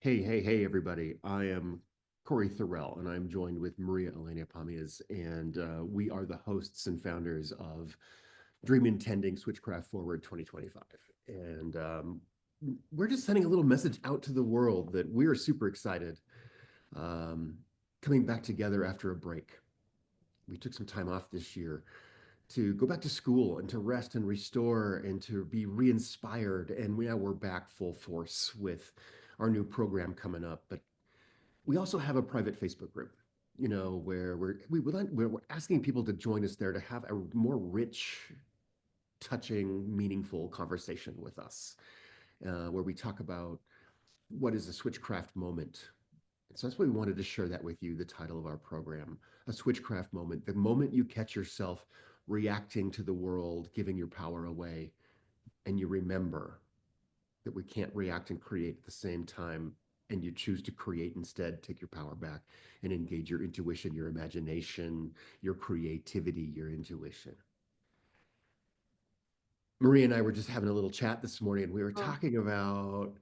Hey, everybody. I am Cory Thorell, and I'm joined with Maria Elena Pamies, and we are the hosts and founders of Dream Intending Switchcraft Forward 2025. And we're just sending a little message out to the world that we're super excited um, coming back together after a break. We took some time off this year to go back to school and to rest and restore and to be re-inspired. And now we're back full force with our new program coming up. But we also have a private Facebook group, where we're asking people to join us there to have a more rich, touching, meaningful conversation with us, where we talk about what is a switchcraft moment. So that's why we wanted to share that with you, the title of our program, a switchcraft moment, the moment you catch yourself reacting to the world, giving your power away, and you remember that we can't react and create at the same time, and you choose to create instead, take your power back and engage your intuition, your imagination, your creativity, your intuition. Maria and I were just having a little chat this morning, and we were Oh, talking about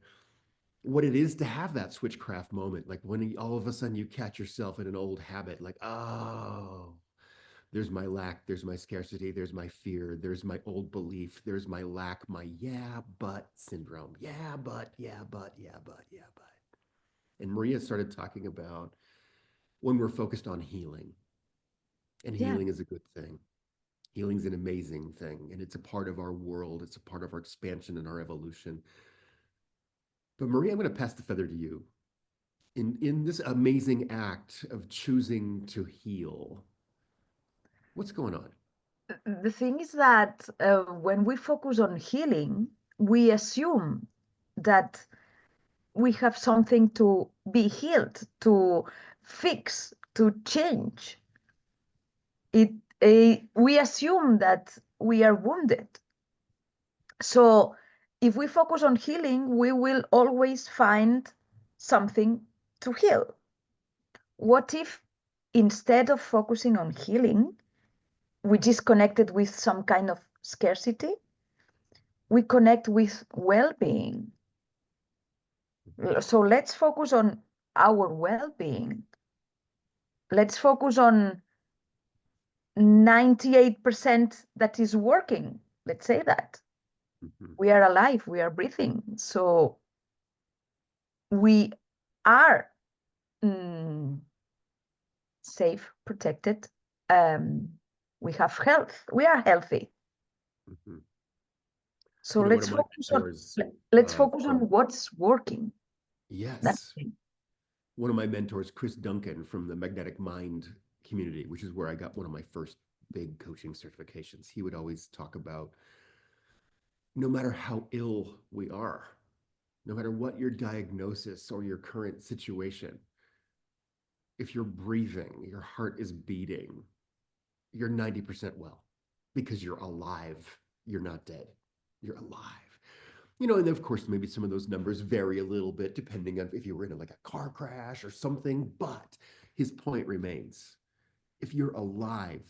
what it is to have that switchcraft moment, like when all of a sudden you catch yourself in an old habit, like, oh, there's my lack, there's my scarcity, there's my fear, there's my old belief, there's my lack, my yeah, but syndrome. Yeah, but. And Maria started talking about when we're focused on healing, and yeah, healing is a good thing. Healing is an amazing thing, and it's a part of our world. It's a part of our expansion and our evolution. But Maria, I'm going to pass the feather to you. In this amazing act of choosing to heal, what's going on? the thing is that when we focus on healing, we assume that we have something to be healed, to fix, to change. It, we assume that we are wounded. So if we focus on healing, we will always find something to heal. What if instead of focusing on healing, we disconnected with some kind of scarcity? We connect with well-being. So let's focus on our well-being. Let's focus on 98% that is working. Let's say that Mhm. we are alive, we are breathing. So we are mm, safe, protected. Um, we have health. We are healthy. Mhm. So One let's of my focus on mentors let's focus on from, what's working. That's yes, one of my mentors, Chris Duncan from the Magnetic Mind community, which is where I got one of my first big coaching certifications. He would always talk about no matter how ill we are, no matter what your diagnosis or your current situation, if you're breathing, your heart is beating, you're 90% well because you're alive. You're not dead. You're alive. And of course, maybe some of those numbers vary a little bit depending on if you were in like a car crash or something. But his point remains, if you're alive,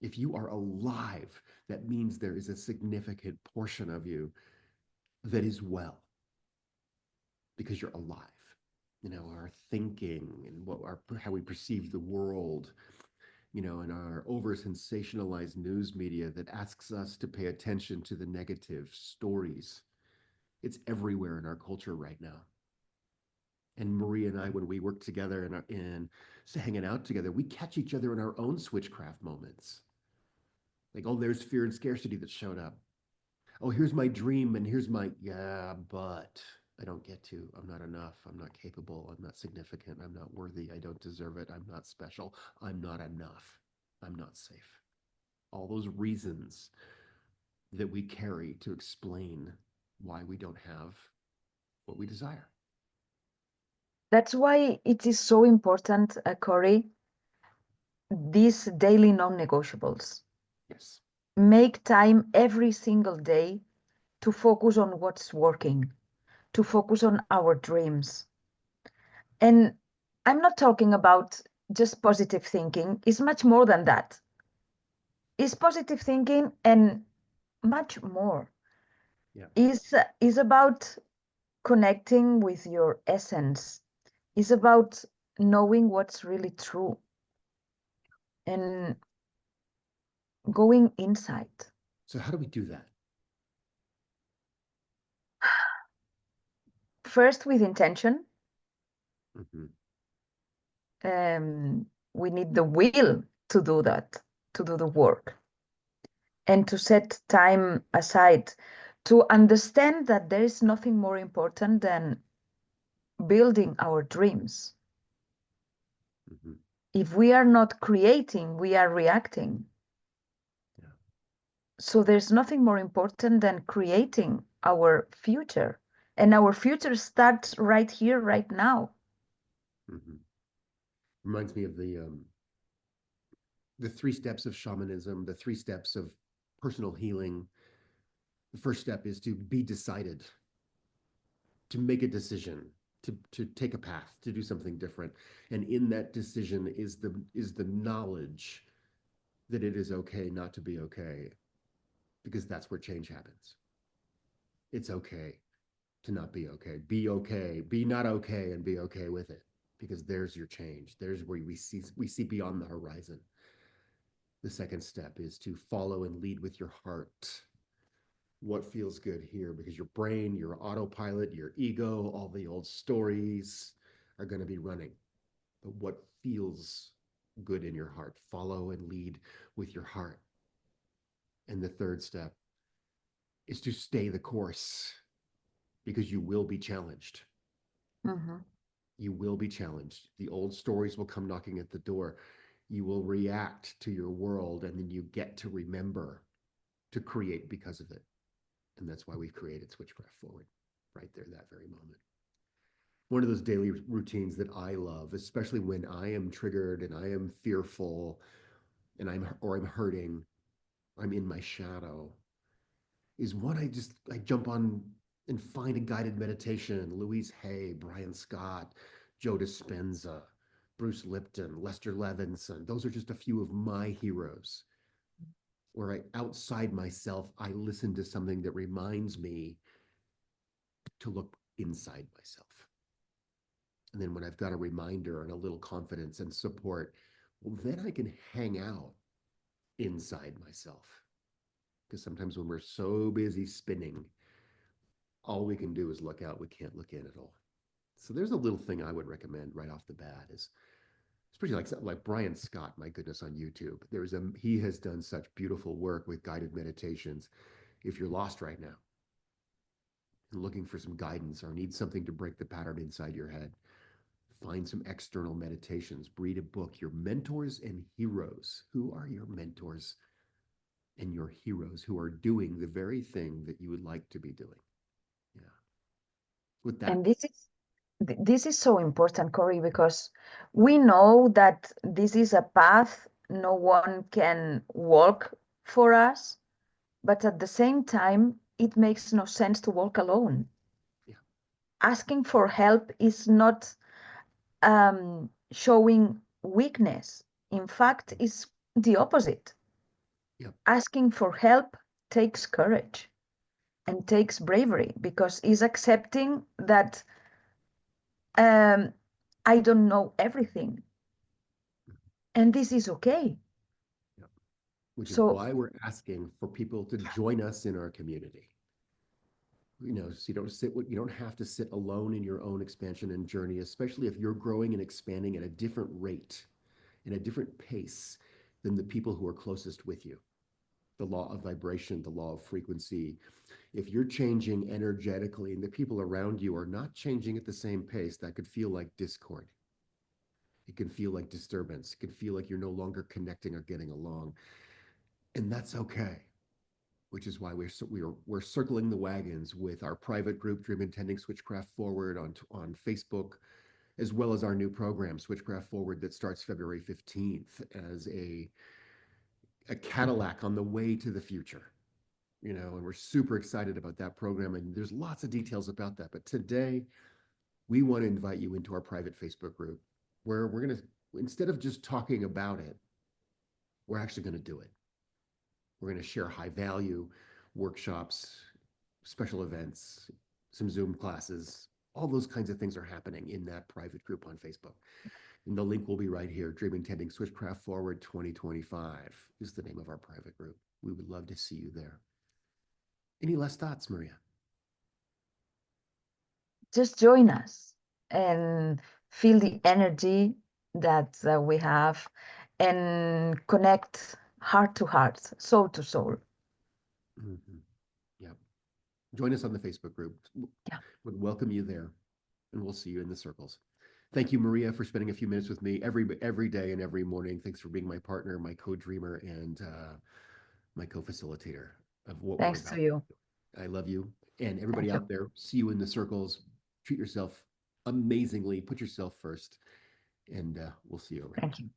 if you are alive, that means there is a significant portion of you that is well because you're alive. Our thinking and how we perceive the world, and our over sensationalized news media that asks us to pay attention to the negative stories. It's everywhere in our culture right now. And Maria and I, when we work together and hanging out together, we catch each other in our own switchcraft moments. Like, oh, there's fear and scarcity that showed up. Oh, here's my dream, and here's my, yeah, but I don't get to. I'm not enough. I'm not capable. I'm not significant. I'm not worthy. I don't deserve it. I'm not special. I'm not enough. I'm not safe. All those reasons that we carry to explain why we don't have what we desire. That's why it is so important, Corey, these daily non-negotiables. Yes. Make time every single day to focus on what's working, to focus on our dreams. And I'm not talking about just positive thinking, it's much more than that. It's positive thinking and much more. Yeah. Is about connecting with your essence. It's about knowing what's really true and going inside. So how do we do that? First, with intention, Mhm. we need the will to do that, to do the work, and to set time aside to understand that there is nothing more important than building our dreams. Mhm. If we are not creating, we are reacting. Yeah. So there's nothing more important than creating our future. And our future starts right here, right now. Mhm. Reminds me of the three steps of shamanism, the three steps of personal healing. The first step is to be decided, to make a decision, to take a path, to do something different. And in that decision is the knowledge that it is okay not to be okay, because that's where change happens. It's okay to not be okay. Be okay. Be not okay and be okay with it. Because there's your change. There's where we see beyond the horizon. The second step is to follow and lead with your heart. What feels good here? Because your brain, your autopilot, your ego, all the old stories are going to be running. But what feels good in your heart? Follow and lead with your heart. And the third step is to stay the course, because you will be challenged. Mhm. You will be challenged. The old stories will come knocking at the door. You will react to your world, and then you get to remember to create because of it. And that's why we've created Switchcraft Forward right there, that very moment. One of those daily routines that I love, especially when I am triggered and I am fearful and I'm hurting, I'm in my shadow, is one I jump on and find a guided meditation. Louise Hay, Brian Scott, Joe Dispenza, Bruce Lipton, Lester Levinson. Those are just a few of my heroes, where outside myself, I listen to something that reminds me to look inside myself. And then when I've got a reminder and a little confidence and support, well, then I can hang out inside myself. Because sometimes when we're so busy spinning, all we can do is look out. We can't look in at all. So there's a little thing I would recommend right off the bat is, especially like Brian Scott, my goodness, on YouTube. He has done such beautiful work with guided meditations. If you're lost right now and looking for some guidance or need something to break the pattern inside your head, find some external meditations, read a book. Your mentors and heroes. Who are your mentors and your heroes who are doing the very thing that you would like to be doing? Yeah. With that, And this is so important, Cory, because we know that this is a path no one can walk for us, but at the same time, it makes no sense to walk alone. yeah, Asking for help is not showing weakness. In fact, it's the opposite. yeah, Asking for help takes courage and takes bravery because it's accepting that um, I don't know everything, and this is okay. yeah. Which is So, why we're asking for people to join us in our community. So you don't have to sit alone in your own expansion and journey, especially if you're growing and expanding at a different rate, in a different pace than the people who are closest with you. The law of vibration, the law of frequency. If you're changing energetically and the people around you are not changing at the same pace, that could feel like discord. It can feel like disturbance. It can feel like you're no longer connecting or getting along. And that's okay, which is why we're circling the wagons with our private group, Dream Intending Switchcraft Forward, on Facebook, as well as our new program, Switchcraft Forward, that starts February 15th as a Cadillac on the way to the future. And we're super excited about that program. And there's lots of details about that. But today, we want to invite you into our private Facebook group, where we're going to, instead of just talking about it, we're actually going to do it. We're going to share high value workshops, special events, some Zoom classes. All those kinds of things are happening in that private group on Facebook. And the link will be right here. Dreaming Tending Switchcraft Forward 2025 is the name of our private group. We would love to see you there. Any last thoughts, Maria? Just join us and feel the energy that we have and connect heart to heart, soul to soul. Mm-hmm. Yep. Join us on the Facebook group. Yeah. Would welcome you there, and we'll see you in the circles. Thank you, Maria, for spending a few minutes with me every day and every morning. Thanks for being my partner, my co-dreamer, and my co-facilitator of what we're Thanks to about. you. I love you. And everybody Thank you. out there, see you in the circles. Treat yourself amazingly. Put yourself first. And we'll see you around. Thank you.